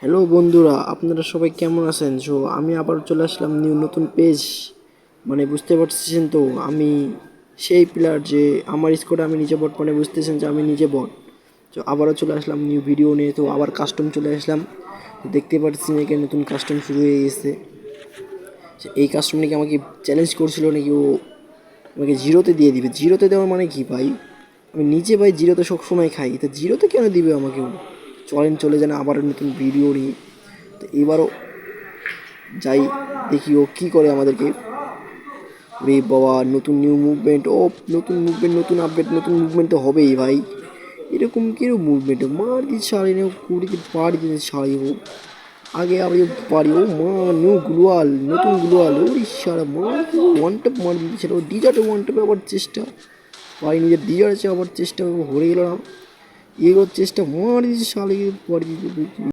Hello বন্ধুরা, আপনারা সবাই কেমন আছেন? আমি আবার চলে আসলাম নতুন পেজ। মানে বুঝতে পারতেছেন তো, আমি সেই প্লেয়ার যে আমার স্কোরে আমি নিজে বট, মানে বুঝতেছেন যে আমি নিজে বট। আবারও চলে আসলাম নিউ ভিডিও নিয়ে, তো আবার কাস্টম চলে আসলাম। তো দেখতে পাচ্ছেন এখানে নতুন কাস্টম শুরু হয়ে গেছে। এই কাস্টম নাকি আমাকে চ্যালেঞ্জ করছিল নাকি ও আমাকে জিরোতে দিয়ে দিবে। জিরোতে দেওয়ার মানে কি ভাই? আমি নিজে ভাই জিরোতে সবসময় খাই, তো জিরোতে কেন দিবে আমাকে ও? চলে যান আবার নতুন ভিডিও নিয়ে। তো এবারও যাই, দেখি ও কী করে আমাদেরকে। রে বাবা, নতুন নিউ মুভমেন্ট, ও নতুন মুভমেন্ট, নতুন আপডেট, নতুন মুভমেন্ট তো হবেই ভাই। এরকম কিরকম মুভমেন্ট মার দিচ্ছে সারি নেও কুড়িকে পাড়ি দিতে সারি হোক। আগে আমি পারি, ও মা নিউ গ্লোয়াল, নতুন গ্লোয়াল, ওর সারা মার ওয়ান ট্যাপ মার দিচ্ছিল। ও ডিজার্টে ওয়ান ট্যাপে আবার চেষ্টা পারি, নিজের ডিজার্টে আবার চেষ্টা হরে গেল না। এগোর চেষ্টা মার দিচ্ছে সারি পাড়ি দিতে।